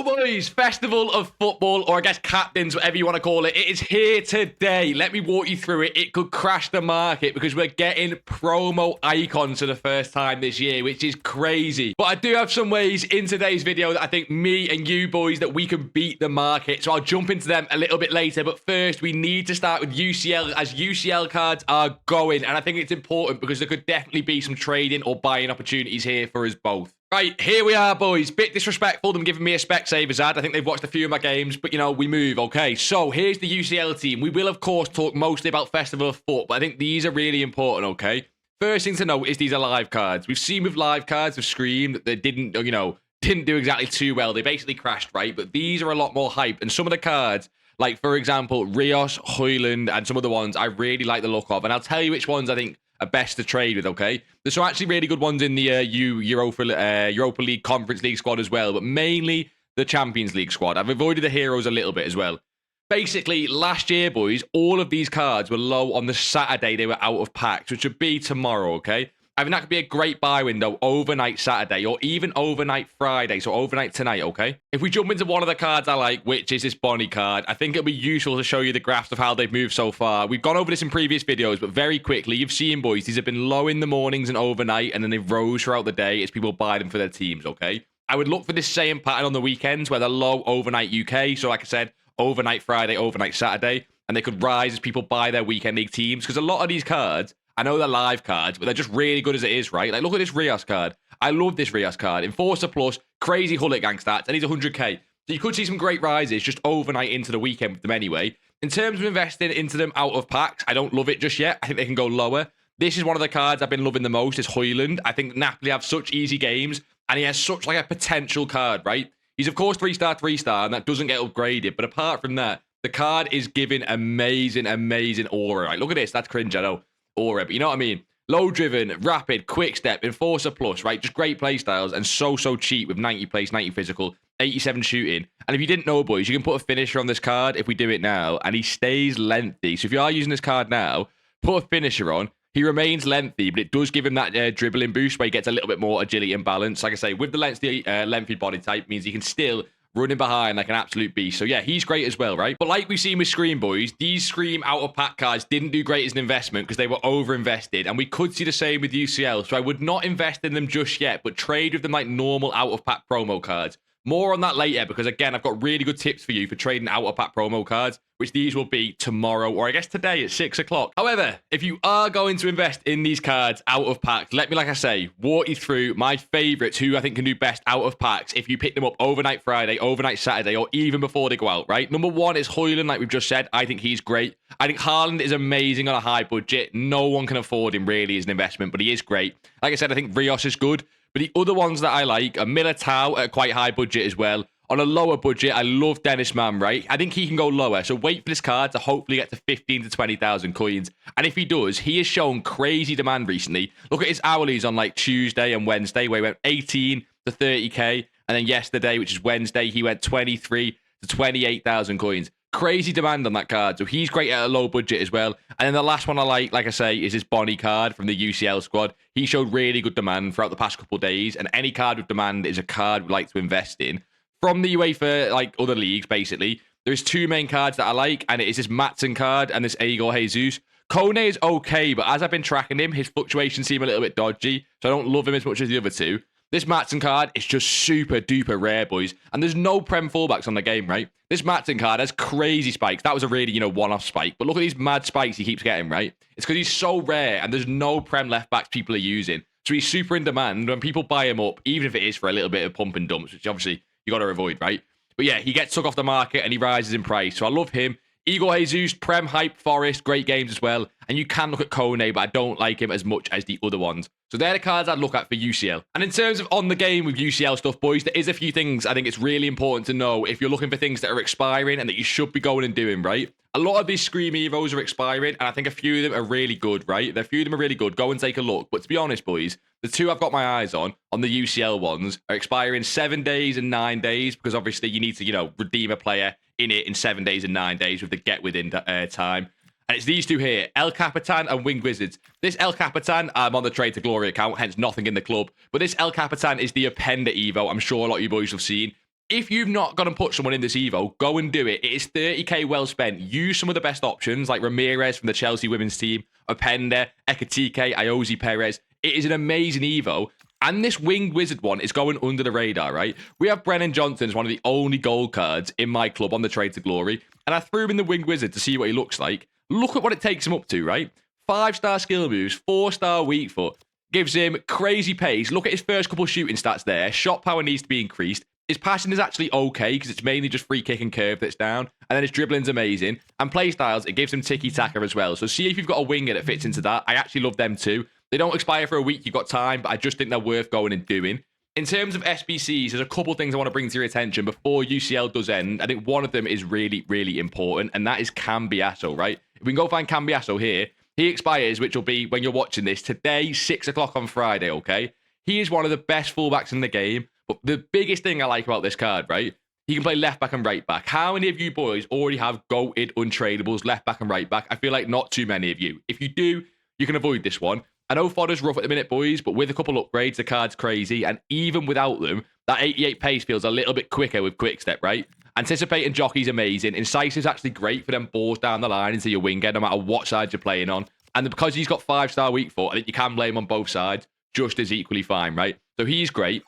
So boys, Festival of Football, or I guess Captains, whatever you want to call it, it is here today. Let me walk you through it. It could crash the market because we're getting promo icons for the first time this year, which is crazy. But I do have some ways in today's video that I think me and you boys that we can beat the market. So I'll jump into them a little bit later. But first, we need to start with UCL as UCL cards are going. And I think it's important because there could definitely be some trading or buying opportunities here for us both. Right, here we are, boys. Bit disrespectful them giving me a Specsavers ad. I think they've watched a few of my games, but, you know, we move. Okay, so here's the UCL team. We will, of course, talk mostly about Festival of Foot, but I think these are really important, okay? First thing to note is these are live cards. We've seen with live cards of Scream that they didn't do exactly too well. They basically crashed, right? But these are a lot more hype. And some of the cards, like, for example, Rios, Hoyland, and some of the ones I really like the look of. And I'll tell you which ones I think are best to trade with, okay? There's some actually really good ones in the Europa League Conference League squad as well, but mainly the Champions League squad. I've avoided the heroes a little bit as well. Basically, last year, boys, all of these cards were low on the Saturday they were out of packs, which would be tomorrow, okay? I think that could be a great buy window overnight Saturday or even overnight Friday, so overnight tonight, okay? If we jump into one of the cards I like, which is this Bonnie card, I think it'll be useful to show you the graphs of how they've moved so far. We've gone over this in previous videos, but very quickly, you've seen, boys, these have been low in the mornings and overnight, and then they've rose throughout the day as people buy them for their teams, okay? I would look for this same pattern on the weekends where they're low overnight UK, so like I said, overnight Friday, overnight Saturday, and they could rise as people buy their weekend league teams, because a lot of these cards, I know they're live cards, but they're just really good as it is, right? Like, look at this Rios card. I love this Rios card. Enforcer Plus, crazy Hullet gang stats, and he's 100k. So you could see some great rises just overnight into the weekend with them anyway. In terms of investing into them out of packs, I don't love it just yet. I think they can go lower. This is one of the cards I've been loving the most, is Hoyland. I think Napoli have such easy games, and he has such like a potential card, right? He's, of course, 3-star, and that doesn't get upgraded. But apart from that, the card is giving amazing, amazing aura. Right? Look at this. That's cringe, I know. Aura, but you know what I mean? Low driven, rapid, quick step, Enforcer Plus, right? Just great play styles and so cheap with 90 place, 90 physical, 87 shooting. And if you didn't know, boys, you can put a finisher on this card if we do it now, and he stays lengthy. So if you are using this card now, put a finisher on. He remains lengthy, but it does give him that dribbling boost where he gets a little bit more agility and balance. Like I say, with the lengthy body type, means he can still running behind like an absolute beast. So yeah, he's great as well, right? But like we've seen with Scream, boys, these Scream out-of-pack cards didn't do great as an investment because they were over-invested, and we could see the same with UCL. So I would not invest in them just yet, but trade with them like normal out-of-pack promo cards. More on that later because, again, I've got really good tips for you for trading out-of-pack promo cards, which these will be tomorrow, or I guess today at 6 o'clock. However, if you are going to invest in these cards out of packs, let me, like I say, walk you through my favorites who I think can do best out of packs if you pick them up overnight Friday, overnight Saturday, or even before they go out, right? Number one is Hoyland, like we've just said. I think he's great. I think Haaland is amazing on a high budget. No one can afford him really as an investment, but he is great. Like I said, I think Rios is good. But the other ones that I like are Militao at a quite high budget as well. On a lower budget, I love Dennis Mann, right? I think he can go lower. So wait for this card to hopefully get to 15 to 20,000 coins. And if he does, he has shown crazy demand recently. Look at his hourlies on like Tuesday and Wednesday, where he went 18 to 30k. And then yesterday, which is Wednesday, he went 23 to 28,000 coins. Crazy demand on that card. So he's great at a low budget as well. And then the last one I like I say, is this Bonnie card from the UCL squad. He showed really good demand throughout the past couple of days. And any card with demand is a card we like to invest in. From the UEFA, like other leagues, basically, there's two main cards that I like. And it is this Matson card and this Igor Jesus. Kone is okay, but as I've been tracking him, his fluctuations seem a little bit dodgy. So I don't love him as much as the other two. This Matson card is just super duper rare, boys. And there's no Prem fullbacks on the game, right? This Matson card has crazy spikes. That was a really, one-off spike. But look at these mad spikes he keeps getting, right? It's because he's so rare and there's no Prem left-backs people are using. So he's super in demand when people buy him up, even if it is for a little bit of pump and dumps, which obviously you got to avoid, right? But yeah, he gets took off the market and he rises in price. So I love him. Igor Jesus, Prem hype, Forest, great games as well. And you can look at Kone, but I don't like him as much as the other ones. So they're the cards I'd look at for UCL. And in terms of on the game with UCL stuff, boys, there is a few things I think it's really important to know if you're looking for things that are expiring and that you should be going and doing, right? A lot of these Scream Evos are expiring, and I think a few of them are really good, right? A few of them are really good. Go and take a look. But to be honest, boys, the two I've got my eyes on the UCL ones, are expiring 7 days and 9 days, because obviously you need to, redeem a player in it in 7 days and 9 days with the get within time. And it's these two here, El Capitan and Winged Wizards. This El Capitan, I'm on the Trade to Glory account, hence nothing in the club. But this El Capitan is the Appender Evo. I'm sure a lot of you boys have seen. if you've not gone and put someone in this Evo, go and do it. It is 30k well spent. Use some of the best options like Ramirez from the Chelsea women's team, Openda, Ekatike, Iosi Perez. It is an amazing Evo. And this Winged Wizard one is going under the radar, right? We have Brennan Johnson as one of the only gold cards in my club on the Trade to Glory. And I threw him in the Winged Wizard to see what he looks like. Look at what it takes him up to, right? 5-star skill moves, 4-star weak foot. Gives him crazy pace. Look at his first couple shooting stats there. Shot power needs to be increased. His passing is actually okay because it's mainly just free kick and curve that's down. And then his dribbling's amazing. And play styles, it gives him tiki-taka as well. So see if you've got a winger that fits into that. I actually love them too. They don't expire for a week. You've got time, but I just think they're worth going and doing. In terms of SBCs, there's a couple things I want to bring to your attention before UCL does end. I think one of them is really, really important, and that is Cambiasso, right? If we can go find Cambiasso here, he expires, which will be, when you're watching this, today, 6 o'clock on Friday, okay? He is one of the best fullbacks in the game. But the biggest thing I like about this card, right? He can play left back and right back. How many of you boys already have goated untradables left back and right back? I feel like not too many of you. If you do, you can avoid this one. I know Fodder's rough at the minute, boys, but with a couple upgrades, the card's crazy. And even without them, that 88 pace feels a little bit quicker with quick step, right? Anticipating jockey's amazing. Incisive's actually great for them balls down the line into your winger, no matter what side you're playing on. And because he's got 5-star weak foot, I think you can blame on both sides just as equally fine, right? So he's great.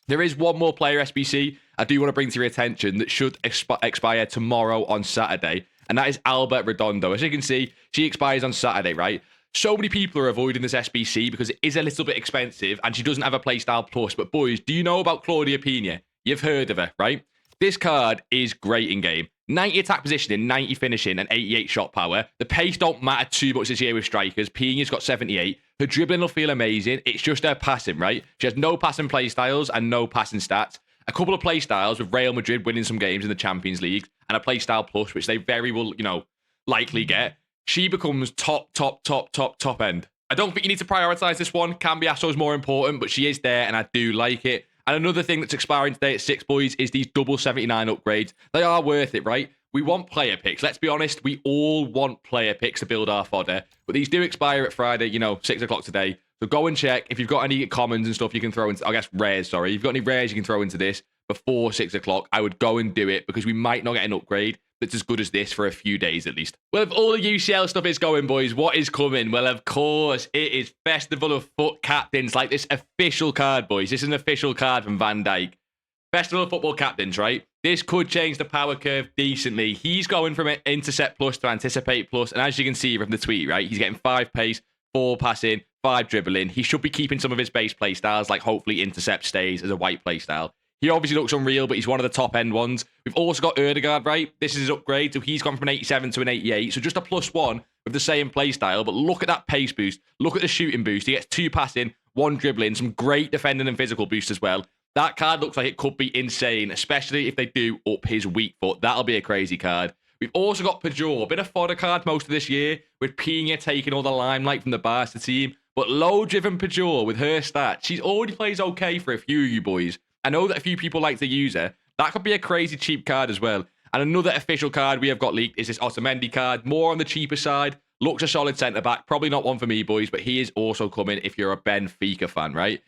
There is one more player SBC I do want to bring to your attention that should expire tomorrow on Saturday, and that is Albert Redondo. As you can see, she expires on Saturday, right? So many people are avoiding this SBC because it is a little bit expensive and she doesn't have a playstyle plus. But boys, do you know about Claudia Pina? You've heard of her, right? This card is great in game. 90 attack positioning, 90 finishing, and 88 shot power. The pace don't matter too much this year with strikers. Pina's got 78. Her dribbling will feel amazing. It's just her passing, right? She has no passing play styles and no passing stats. A couple of play styles with Real Madrid winning some games in the Champions League and a play style plus, which they very will, likely get. She becomes top end. I don't think you need to prioritize this one. Cambiasso is more important, but she is there and I do like it. And another thing that's expiring today at 6, boys, is these double 79 upgrades. They are worth it, right? We want player picks. Let's be honest, we all want player picks to build our fodder. But these do expire at Friday, 6 o'clock today. So go and check. If you've got any commons and stuff you can throw into, rares, sorry. If you've got any rares you can throw into this before 6 o'clock, I would go and do it because we might not get an upgrade that's as good as this for a few days at least. Well, if all the UCL stuff is going, boys, what is coming? Well, of course, it is Festival of FUT Captains, like this official card, boys. This is an official card from Van Dijk. Festival of Football Captains, right? This could change the power curve decently. He's going from an intercept plus to anticipate plus, and as you can see from the tweet, right, he's getting 5 pace, 4 passing, 5 dribbling. He should be keeping some of his base play styles, like hopefully intercept stays as a white play style. He obviously looks unreal, but he's one of the top end ones. We've also got Erdegaard, right? This is his upgrade, so he's gone from an 87 to an 88. So just a +1 with the same play style, but look at that pace boost. Look at the shooting boost. He gets 2 passing, 1 dribbling, some great defending and physical boost as well. That card looks like it could be insane, especially if they do up his weak foot. That'll be a crazy card. We've also got Pajor, a bit of fodder card most of this year, with Pina taking all the limelight from the Barca team. But low-driven Pajor with her stats, she's already plays okay for a few of you boys. I know that a few people like to use her. That could be a crazy cheap card as well. And another official card we have got leaked is this Otamendi card. More on the cheaper side. Looks a solid centre-back. Probably not one for me, boys, but he is also coming if you're a Benfica fan, right?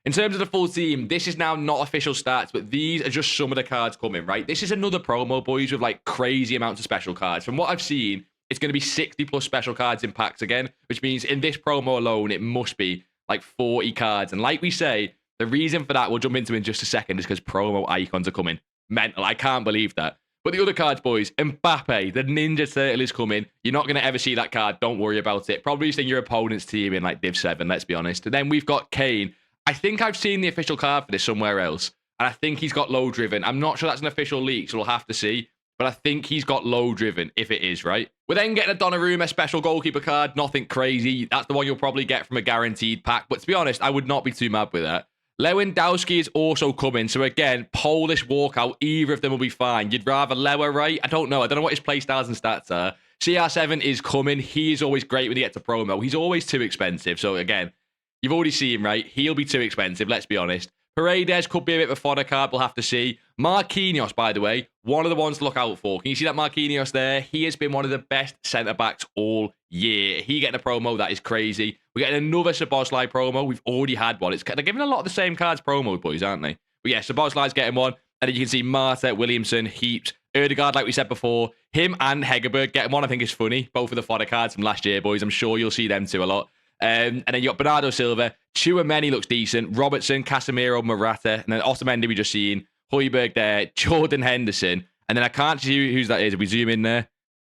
In terms of the full team, this is now not official stats, but these are just some of the cards coming, right? This is another promo, boys, with like crazy amounts of special cards. From what I've seen, it's going to be 60 plus special cards in packs again, which means in this promo alone, it must be like 40 cards. And like we say, the reason for that, we'll jump into in just a second, is because promo icons are coming. Mental. I can't believe that. But the other cards, boys, Mbappe, the Ninja Turtle is coming. You're not going to ever see that card. Don't worry about it. Probably just in your opponent's team in like Div 7, let's be honest. And then we've got Kane. I think I've seen the official card for this somewhere else. And I think he's got low driven. I'm not sure that's an official leak, so we'll have to see. But I think he's got low driven, if it is, right? We're then getting a Donnarumma special goalkeeper card. Nothing crazy. That's the one you'll probably get from a guaranteed pack. But to be honest, I would not be too mad with that. Lewandowski is also coming. So again, Polish walkout. Either of them will be fine. You'd rather Lewa, right? I don't know what his playstyles and stats are. CR7 is coming. He is always great when he gets a promo. He's always too expensive. So again, you've already seen him, right? He'll be too expensive, let's be honest. Paredes could be a bit of a fodder card. We'll have to see. Marquinhos, by the way, one of the ones to look out for. Can you see that Marquinhos there? He has been one of the best centre-backs all year. He getting a promo, that is crazy. We're getting another Szoboszlai promo. We've already had one. They're giving a lot of the same cards promo, boys, aren't they? But yeah, Szoboszlai's getting one. And then you can see Marta, Williamson, Heaps, Erdegaard, like we said before. Him and Hegerberg getting one, I think, is funny. Both of the fodder cards from last year, boys. I'm sure you'll see them too a lot. And then you got Bernardo Silva. Chouameni looks decent. Robertson, Casemiro, Morata. And then Otamendi we just seen. Højbjerg there. Jordan Henderson. And then I can't see whose that is. If we zoom in there.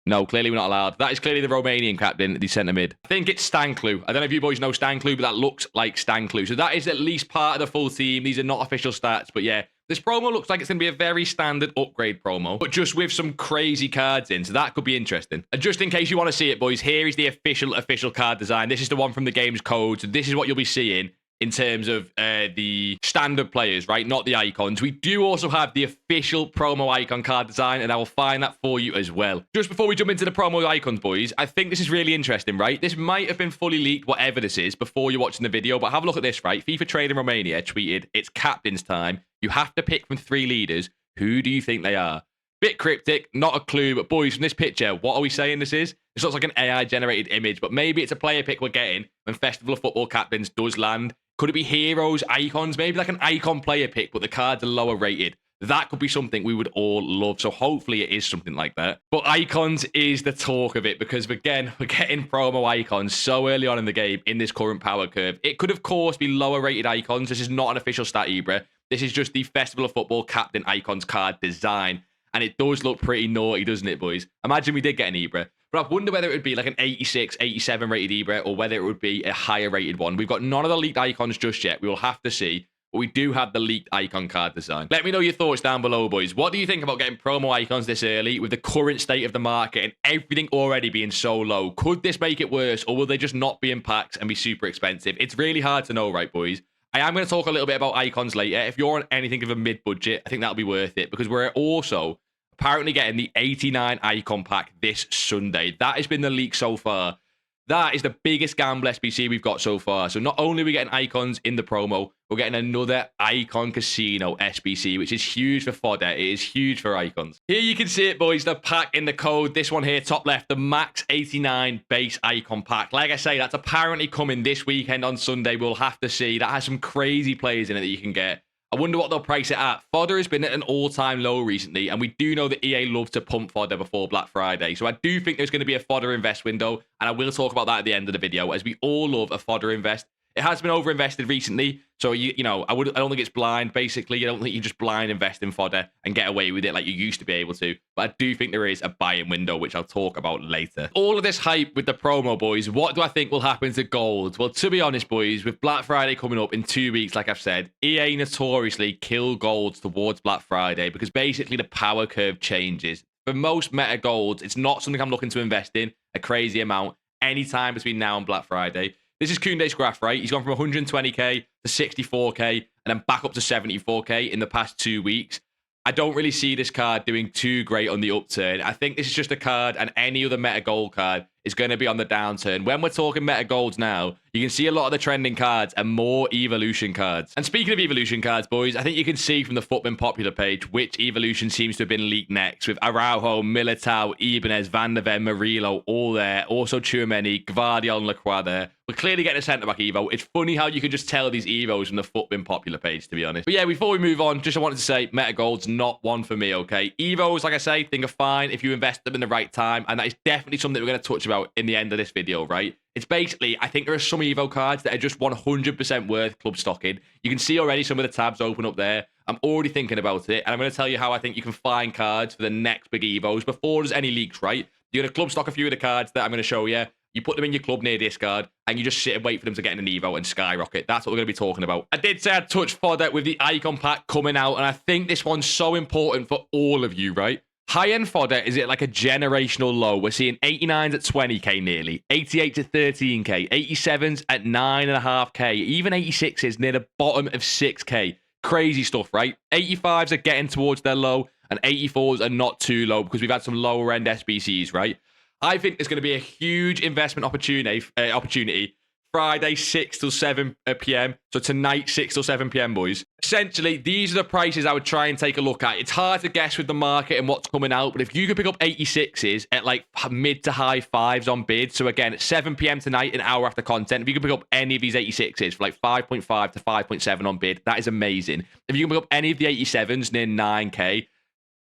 No, clearly we're not allowed. That is clearly the Romanian captain, the centre mid. I think it's Stanclu. I don't know if you boys know Stanclu, but that looks like Stanclu. So that is at least part of the full team. These are not official stats, but yeah. This promo looks like it's going to be a very standard upgrade promo, but just with some crazy cards in, so that could be interesting. And just in case you want to see it, boys, here is the official card design. This is the one from the game's code, so this is what you'll be seeing in terms of the standard players, right? Not the icons. We do also have the official promo icon card design, and I will find that for you as well. Just before we jump into the promo icons, boys, I think this is really interesting, right? This might have been fully leaked, whatever this is, before you're watching the video, but have a look at this, right? FIFA Trade in Romania tweeted, it's captain's time. You have to pick from 3 leaders. Who do you think they are? Bit cryptic, not a clue, but boys, from this picture, what are we saying this is? This looks like an AI-generated image, but maybe it's a player pick we're getting when Festival of Football Captains does land. Could it be heroes, icons? Maybe like an icon player pick, but the cards are lower rated. That could be something we would all love. So hopefully it is something like that. But icons is the talk of it because, again, we're getting promo icons so early on in the game in this current power curve. It could, of course, be lower rated icons. This is not an official stat, Ibra. This is just the Festival of Football Captain Icons card design. And it does look pretty naughty, doesn't it, boys? Imagine we did get an Ibra. But I wonder whether it would be like an 86, 87 rated Ibra or whether it would be a higher rated one. We've got none of the leaked icons just yet. We will have to see. But we do have the leaked icon card design. Let me know your thoughts down below, boys. What do you think about getting promo icons this early with the current state of the market and everything already being so low? Could this make it worse or will they just not be in packs and be super expensive? It's really hard to know, right, boys? I am going to talk a little bit about icons later. If you're on anything of a mid-budget, I think that'll be worth it because we're also apparently getting the 89 icon pack this Sunday. That has been the leak so far. That is the biggest gamble SBC we've got so far. So not only are we getting icons in the promo, we're getting another icon casino SBC, which is huge for fodder. It is huge for icons. Here you can see it, boys, the pack in the code. This one here, top left, the max 89 base icon pack. Like I say, that's apparently coming this weekend on Sunday. We'll have to see. That has some crazy players in it that you can get. I wonder what they'll price it at. Fodder has been at an all-time low recently, and we do know that EA loves to pump fodder before Black Friday. So I do think there's going to be a fodder invest window, and I will talk about that at the end of the video, as we all love a fodder invest. It has been overinvested recently, so you know I don't think it's blind. Basically, I don't think you just blind invest in fodder and get away with it like you used to be able to. But I do think there is a buy-in window, which I'll talk about later. All of this hype with the promo, boys. What do I think will happen to gold? Well, to be honest, boys, with Black Friday coming up in 2 weeks, like I've said, EA notoriously kill golds towards Black Friday because basically the power curve changes. For most meta golds, it's not something I'm looking to invest in a crazy amount anytime between now and Black Friday. This is Koundé's graph, right? He's gone from 120k to 64k and then back up to 74k in the past 2 weeks. I don't really see this card doing too great on the upturn. I think this is just a card, and any other meta gold card is going to be on the downturn. When we're talking meta golds now, you can see a lot of the trending cards and more evolution cards. And speaking of evolution cards, boys, I think you can see from the Footman popular page which evolution seems to have been leaked next, with Araujo, Militao, Ibanez, Van der Ven, Murillo, all there. Also Chouameni, Gvardiol, and Lacroix there. We're clearly getting a centre-back Evo. It's funny how you can just tell these Evos from the Footman popular page, to be honest. But yeah, before we move on, I wanted to say meta gold's not one for me, okay? Evos, like I say, think are fine if you invest them in the right time, and that is definitely something we're going to touch about in the end of this video, right? It's basically, I think there are some Evo cards that are just 100% worth club stocking. You can see already some of the tabs open up there. I'm already thinking about it, and I'm going to tell you how I think you can find cards for the next big Evos before there's any leaks, right? You're going to club stock a few of the cards that I'm going to show you. You put them in your club near discard, and you just sit and wait for them to get in an Evo and skyrocket. That's what we're going to be talking about. I did say I'd touch fodder with the icon pack coming out, and I think this one's so important for all of you, right? High-end fodder is at like a generational low. We're seeing 89s at 20k nearly, 88s at 13k, 87s at 9.5k, even 86s near the bottom of 6k. Crazy stuff, right? 85s are getting towards their low, and 84s are not too low because we've had some lower-end SBCs, right? I think there's going to be a huge investment opportunity Friday, 6 till 7 p.m. So tonight, 6 till 7 p.m, boys. Essentially, these are the prices I would try and take a look at. It's hard to guess with the market and what's coming out, but if you could pick up 86s at like mid to high fives on bid, so again, at 7 p.m. tonight, an hour after content, if you can pick up any of these 86s for like 5.5 to 5.7 on bid, that is amazing. If you can pick up any of the 87s near 9k,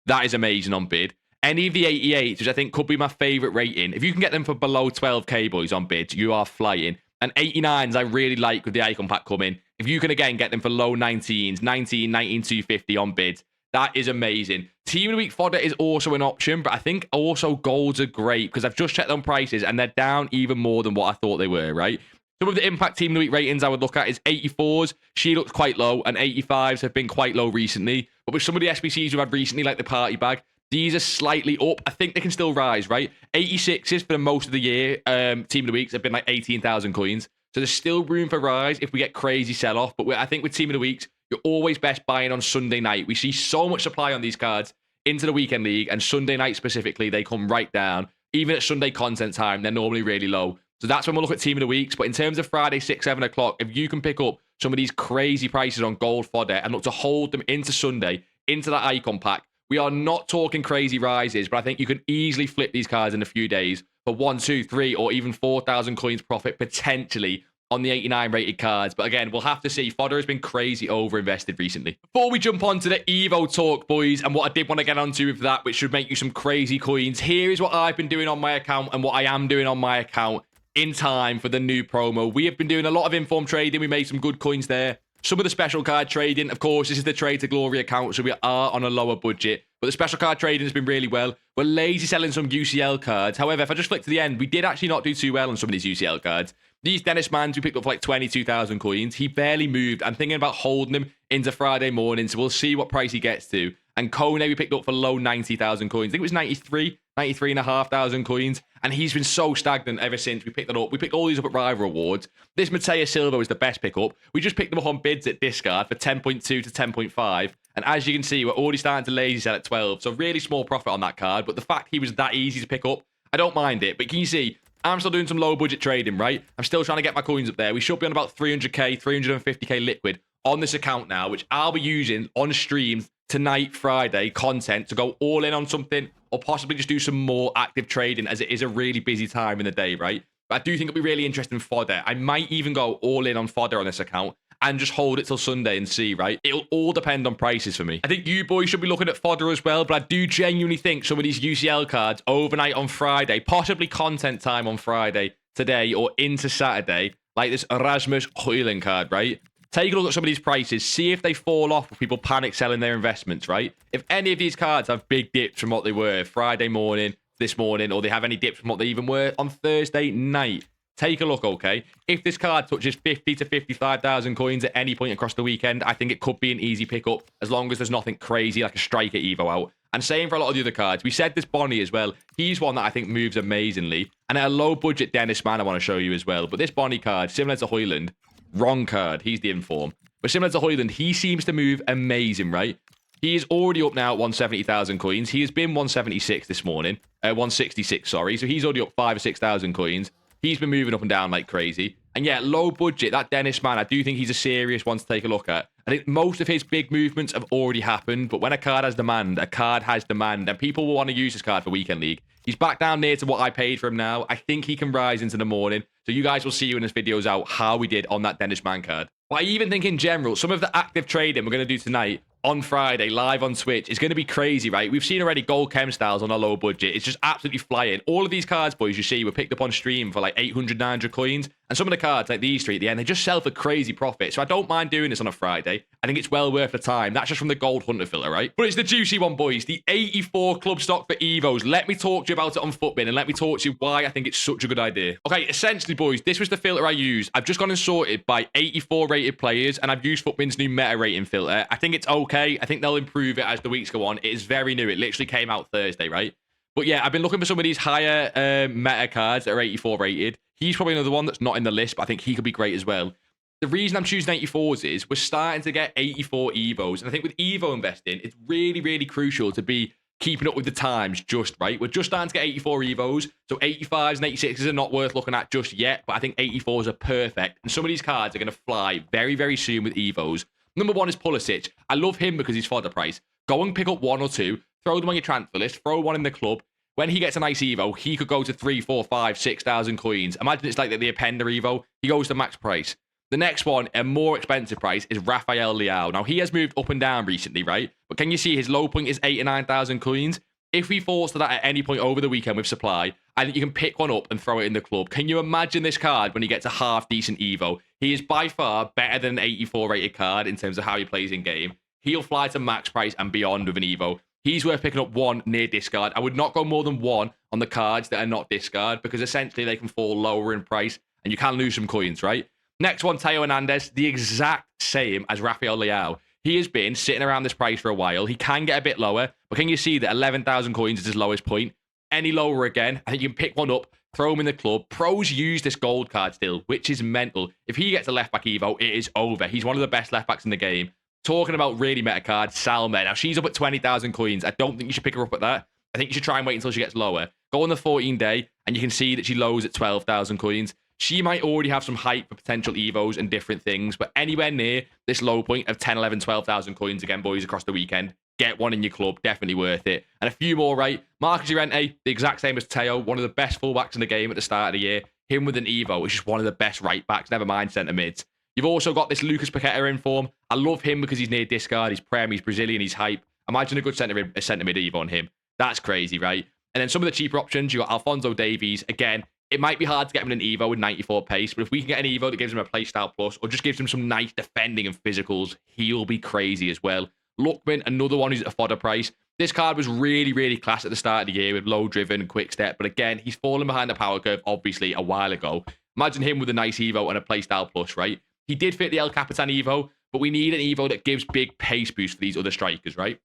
that is amazing on bid. Any of the 88s, which I think could be my favorite rating, if you can get them for below 12k, boys, on bid, you are flying. And 89s I really like with the icon pack coming. If you can, again, get them for low 19s, 19,250 on bids, that is amazing. Team of the Week fodder is also an option, but I think also golds are great because I've just checked on prices and they're down even more than what I thought they were, right? Some of the impact Team of the Week ratings I would look at is 84s. She looks quite low, and 85s have been quite low recently. But with some of the SBCs we've had recently, like the party bag, these are slightly up. I think they can still rise, right? 86s for the most of the year, Team of the Weeks have been like 18,000 coins. So there's still room for rise if we get crazy sell-off. But I think with Team of the Weeks, you're always best buying on Sunday night. We see so much supply on these cards into the weekend league, and Sunday night specifically, they come right down. Even at Sunday content time, they're normally really low. So that's when we'll look at Team of the Weeks. But in terms of Friday, 6, 7 o'clock, if you can pick up some of these crazy prices on gold fodder and look to hold them into Sunday, into that icon pack, we are not talking crazy rises, but I think you can easily flip these cards in a few days for 1, 2, 3, or even 4,000 coins profit potentially on the 89 rated cards. But again, we'll have to see. Fodder has been crazy over-invested recently. Before we jump on to the Evo talk, boys, and what I did want to get onto with that, which should make you some crazy coins, here is what I've been doing on my account and what I am doing on my account in time for the new promo. We have been doing a lot of informed trading. We made some good coins there. Some of the special card trading, of course, this is the Trade to Glory account, so we are on a lower budget. But the special card trading has been really well. We're lazy selling some UCL cards. However, if I just flick to the end, we did actually not do too well on some of these UCL cards. These Dennis Mans we picked up for like 22,000 coins. He barely moved. I'm thinking about holding him into Friday morning, so we'll see what price he gets to. And Kone we picked up for low 90,000 coins. I think it was 93,500 coins. And he's been so stagnant ever since we picked that up. We picked all these up at Rival Rewards. This Mateus Silva was the best pickup. We just picked them up on bids at discard for 10.2 to 10.5. And as you can see, we're already starting to lazy sell at 12. So really small profit on that card. But the fact he was that easy to pick up, I don't mind it. But can you see, I'm still doing some low budget trading, right? I'm still trying to get my coins up there. We should be on about 300k, 350k liquid on this account now, which I'll be using on streams tonight, Friday, content to go all in on something, or possibly just do some more active trading, as it is a really busy time in the day, right? But I do think it'll be really interesting fodder. I might even go all in on fodder on this account and just hold it till Sunday and see, right? It'll all depend on prices for me. I think you boys should be looking at fodder as well, but I do genuinely think some of these UCL cards overnight on Friday, possibly content time on Friday, today, or into Saturday, like this Erasmus Højlund card, right? Take a look at some of these prices. See if they fall off with people panic selling their investments, right? If any of these cards have big dips from what they were Friday morning, this morning, or they have any dips from what they even were on Thursday night, take a look, okay? If this card touches 50 to 55,000 coins at any point across the weekend, I think it could be an easy pickup as long as there's nothing crazy like a striker Evo out. And same for a lot of the other cards. We said this Bonnie as well. He's one that I think moves amazingly. And at a low budget Dennis Man, I want to show you as well. But this Bonnie card, similar to Højlund, wrong card. He's the inform. But similar to Højlund, he seems to move amazing, right? He is already up now at 170,000 coins. He has been 176 this morning. 166, sorry. So he's already up 5,000 or 6,000 coins. He's been moving up and down like crazy. And yeah, low budget, that Dennis man, I do think he's a serious one to take a look at. I think most of his big movements have already happened, but when a card has demand, a card has demand, and people will want to use this card for Weekend League. He's back down near to what I paid for him now. I think he can rise into the morning. So you guys will see when this video's out how we did on that Dennis man card. But I even think in general, some of the active trading we're going to do tonight on Friday, live on Twitch, is going to be crazy, right? We've seen already gold chem styles on a low budget. It's just absolutely flying. All of these cards, boys, you see, were picked up on stream for like 800, 900 coins. And some of the cards, like these three at the end, they just sell for crazy profit. So I don't mind doing this on a Friday. I think it's well worth the time. That's just from the gold hunter filter, right? But it's the juicy one, boys. The 84 club stock for Evos. Let me talk to you about it on Footbin, and let me talk to you why I think it's such a good idea. Okay, essentially, boys, this was the filter I used. I've just gone and sorted by 84 rated players, and I've used Footbin's new meta rating filter. I think it's okay. I think they'll improve it as the weeks go on. It is very new. It literally came out Thursday, right? But yeah, I've been looking for some of these higher meta cards that are 84 rated. He's probably another one that's not in the list, but I think he could be great as well. The reason I'm choosing 84s is we're starting to get 84 Evos. And I think with Evo investing, it's really, really crucial to be keeping up with the times just right. We're just starting to get 84 Evos, so 85s and 86s are not worth looking at just yet, but I think 84s are perfect, and some of these cards are going to fly very, very soon with Evos. Number 1 is Pulisic. I love him because he's fodder price. Go and pick up 1 or 2, throw them on your transfer list, throw 1 in the club. When he gets a nice Evo, he could go to 3, 4, 5, 6,000 coins. Imagine it's like the Appender Evo. He goes to max price. The next one, a more expensive price, is Rafael Leao. Now, he has moved up and down recently, right? But can you see his low point is 8 or 9,000 coins? If he falls to that at any point over the weekend with supply, I think you can pick 1 up and throw it in the club. Can you imagine this card when he gets a half-decent Evo? He is by far better than an 84 rated card in terms of how he plays in game. He'll fly to max price and beyond with an Evo. He's worth picking up 1 near discard. I would not go more than 1 on the cards that are not discard because essentially they can fall lower in price and you can lose some coins, right? Next one, Teo Hernandez, the exact same as Rafael Leao. He has been sitting around this price for a while. He can get a bit lower, but can you see that 11,000 coins is his lowest point? Any lower again, I think you can pick 1 up, throw him in the club. Pros use this gold card still, which is mental. If he gets a left-back Evo, it is over. He's one of the best left-backs in the game. Talking about really meta cards, Salma. Now, she's up at 20,000 coins. I don't think you should pick her up at that. I think you should try and wait until she gets lower. Go on the 14-day, and you can see that she lows at 12,000 coins. She might already have some hype for potential Evos and different things, but anywhere near this low point of 10, 11, 12,000 coins again, boys, across the weekend, get 1 in your club. Definitely worth it. And a few more, right? Marcus Llorente, the exact same as Teo, one of the best fullbacks in the game at the start of the year. Him with an Evo is just one of the best right backs, never mind centre mids. You've also got this Lucas Paqueta in form. I love him because he's near discard, he's Prem, he's Brazilian, he's hype. Imagine a good centre mid Evo on him. That's crazy, right? And then some of the cheaper options, you got Alphonso Davies. Again, it might be hard to get him an Evo with 94 pace, but if we can get an Evo that gives him a playstyle plus or just gives him some nice defending and physicals, he'll be crazy as well. Lookman, another one who's at a fodder price. This card was really, really class at the start of the year with low driven and quick step, but again, he's fallen behind the power curve, obviously, a while ago. Imagine him with a nice Evo and a playstyle plus, right? He did fit the El Capitan Evo, but we need an Evo that gives big pace boost for these other strikers, right?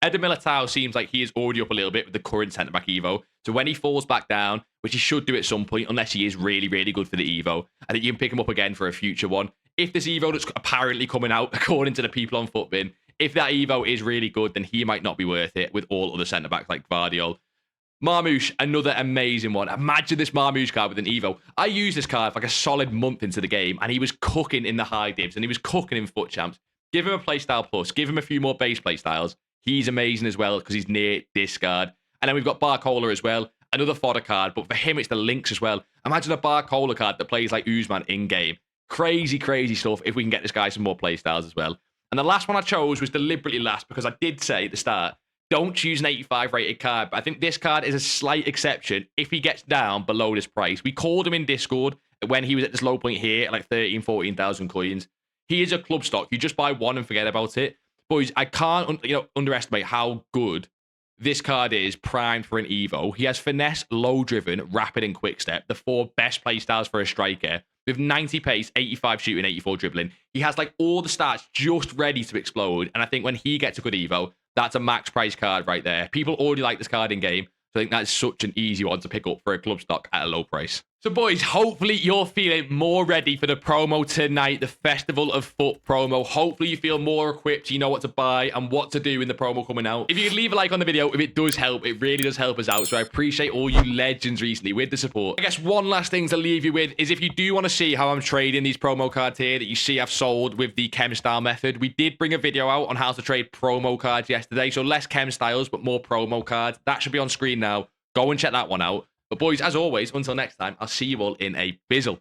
Eder Militao seems like he is already up a little bit with the current centre-back Evo. So when he falls back down, which he should do at some point, unless he is really, really good for the Evo, I think you can pick him up again for a future one. If this Evo that's apparently coming out, according to the people on Futbin, if that Evo is really good, then he might not be worth it with all other centre-backs like Guardiol. Marmoush, another amazing one. Imagine this Marmoush card with an Evo. I used this card for like a solid month into the game, and he was cooking in the high divs, and he was cooking in FUT Champs. Give him a playstyle plus. Give him a few more base playstyles. He's amazing as well because he's near discard. And then we've got Barcola as well. Another fodder card, but for him, it's the links as well. Imagine a Barcola card that plays like Usman in-game. Crazy, crazy stuff if we can get this guy some more playstyles as well. And the last one I chose was deliberately last because I did say at the start, don't choose an 85 rated card. But I think this card is a slight exception if he gets down below this price. We called him in Discord when he was at this low point here at like 13, 14,000 coins. He is a club stock. You just buy 1 and forget about it. Boys, I can't underestimate how good this card is primed for an Evo. He has finesse, low driven, rapid, and quick step, the 4 best playstyles for a striker. With 90 pace, 85 shooting, 84 dribbling. He has like all the stats just ready to explode. And I think when he gets a good Evo, that's a max price card right there. People already like this card in game. So I think that's such an easy one to pick up for a club stock at a low price. So boys, hopefully you're feeling more ready for the promo tonight, the Festival of FUT promo. Hopefully you feel more equipped, you know what to buy and what to do in the promo coming out. If you could leave a like on the video, if it does help, it really does help us out. So I appreciate all you legends recently with the support. I guess one last thing to leave you with is if you do want to see how I'm trading these promo cards here that you see I've sold with the chem style method, we did bring a video out on how to trade promo cards yesterday. So less chem styles, but more promo cards. That should be on screen now. Go and check that one out. But boys, as always, until next time, I'll see you all in a bizzle.